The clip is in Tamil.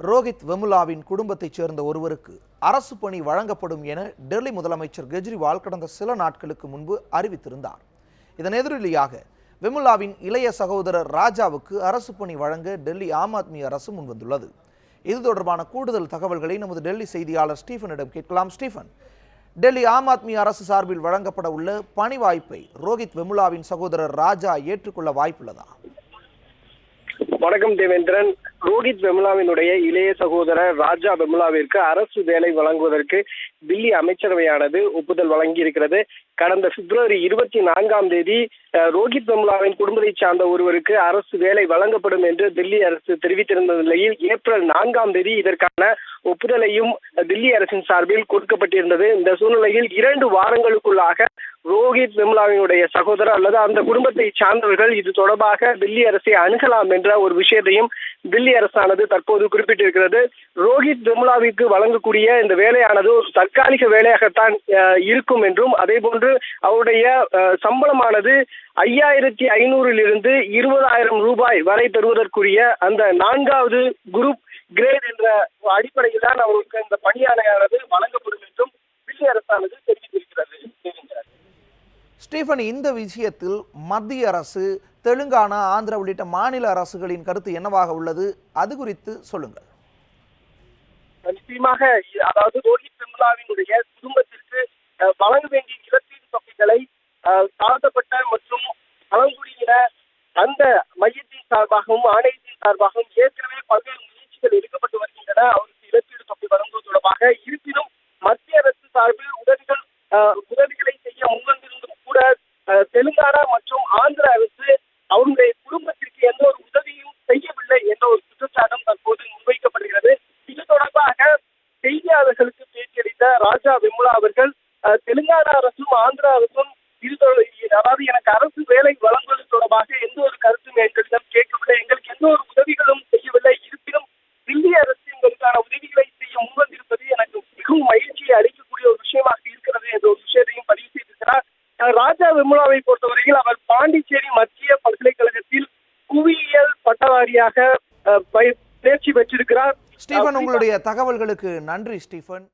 ரோஹித் வெமுலாவின் குடும்பத்தைச் சேர்ந்த ஒருவருக்கு அரசு பணி வழங்கப்படும் என டெல்லி முதலமைச்சர் கெஜ்ரிவால் கடந்த சில நாட்களுக்கு முன்பு அறிவித்திருந்தார். இதன் எதிரொலியாக வெமுலாவின் இளைய சகோதரர் ராஜாவுக்கு அரசு பணி வழங்க டெல்லி ஆம் ஆத்மி அரசு முன்வந்துள்ளது. இது தொடர்பான கூடுதல் தகவல்களை நமது டெல்லி செய்தியாளர் ஸ்டீஃபனிடம் கேட்கலாம். ஸ்டீஃபன், டெல்லி ஆம் ஆத்மி அரசு சார்பில் வழங்கப்பட உள்ள பணி வாய்ப்பை ரோஹித் வெமுலாவின் சகோதரர் ராஜா ஏற்றுக்கொள்ள வாய்ப்புள்ளதா? வணக்கம் தேவேந்திரன். ரோஹித் வெமுலாவினுடைய இளைய சகோதரர் ராஜா வெமுலாவிற்கு அரசு வேலை வழங்குவதற்கு தில்லி அமைச்சரவையானது ஒப்புதல் வழங்கி இருக்கிறது. கடந்த பிப்ரவரி 24 ரோஹித் வெமுலாவின் குடும்பத்தை சார்ந்த ஒருவருக்கு அரசு வேலை வழங்கப்படும் என்று தில்லி அரசு தெரிவித்திருந்த நிலையில் ஏப்ரல் 4 இதற்கான ஒப்புதலையும் தில்லி அரசின் சார்பில் கொடுக்கப்பட்டிருந்தது. இந்த சூழ்நிலையில் 2 வாரங்களுக்குள்ளாக ரோஹித் வெமுலாவினுடைய சகோதரர் அல்லது அந்த குடும்பத்தை சார்ந்தவர்கள் இது தொடர்பாக தில்லி அரசை அணுகலாம் என்ற ஒரு விஷயத்தையும் தில்லி அரசானது தற்போது குறிப்பிட்டிருக்கிறது. ரோஹித் வெமுலாவிற்கு வழங்கக்கூடிய இந்த வேலையானது ஒரு தற்காலிக வேலையாகத்தான் இருக்கும் என்றும், அதே போன்று அவருடைய சம்பளமானது 5500 20,000 ரூபாய் வரை பெறுவதற்குரிய அந்த 4வது குரூப் கிரேட் என்ற அடிப்படையில் தான் அவருக்கு இந்த பணியாணையானது வழங்கப்படும் என்றும் தில்லி அரசானது தெரிவித்திருக்கிறது. ஸ்டீஃபன், இந்த விஷயத்தில் மத்திய அரசு, தெலுங்கானா, ஆந்திரா உள்ளிட்ட மாநில அரசுகளின் கருத்து என்னவாக உள்ளது? அது குறித்து சொல்லுங்கள். நிச்சயமாக, அதாவது ரோஹித் வெமுலாவினுடைய குடும்பத்திற்கு வழங்க வேண்டிய இழப்பீடு தொகைகளை தாழ்த்தப்பட்ட மற்றும் பழங்குடியின அந்த மையத்தின் சார்பாகவும் ஆணையத்தின் சார்பாகவும் ஏற்கனவே பல்வேறு முயற்சிகள் எடுக்கப்பட்டு வருகின்றன அவருக்கு இழப்பீடு தொகை வழங்குவது தொடர்பாக. இருப்பினும் மத்திய அரசு சார்பில் உதவிகளை செய்ய முன்வந்திருந்தும் கூட தெலுங்கானா மற்றும் ஆந்திர அரசு அவருடைய குடும்பத்திற்கு எந்த ஒரு உதவியும் செய்யவில்லை என்ற ஒரு குற்றச்சாட்டும் தற்போது முன்வைக்கப்படுகிறது. இது தொடர்பாக செய்தியாளர்களுக்கு பேட்டியளித்த ராஜா வெமுலா அவர்கள், தெலுங்கானா அரசும் ஆந்திர அரசும் அதாவது எனக்கு அரசு வேலை வழங்குவது தொடர்பாக எந்த ஒரு கருத்தும் எங்களிடம் கேட்கவில்லை, எங்களுக்கு எந்த ஒரு உதவிகளும் செய்யவில்லை. இருப்பினும் தில்லி அரசு எங்களுக்கான உதவிகளை செய்ய முன்வந்திருப்பது எனக்கு மிகவும் மகிழ்ச்சியை அளிக்கக்கூடிய ஒரு விஷயமாக இருக்கிறது என்ற ஒரு விஷயத்தையும் பதிவு செய்திருக்கிறார். ராஜா வெமுலாவை பொறுத்தவரையில் அவர் பாண்டிச்சேரி மத்திய பல்கலைக்கழகத்தில் புவியியல் பட்டதாரியாக தேர்ச்சி பெற்றிருக்கிறார். ஸ்டீஃபன், உங்களுடைய தகவல்களுக்கு நன்றி. ஸ்டீஃபன்.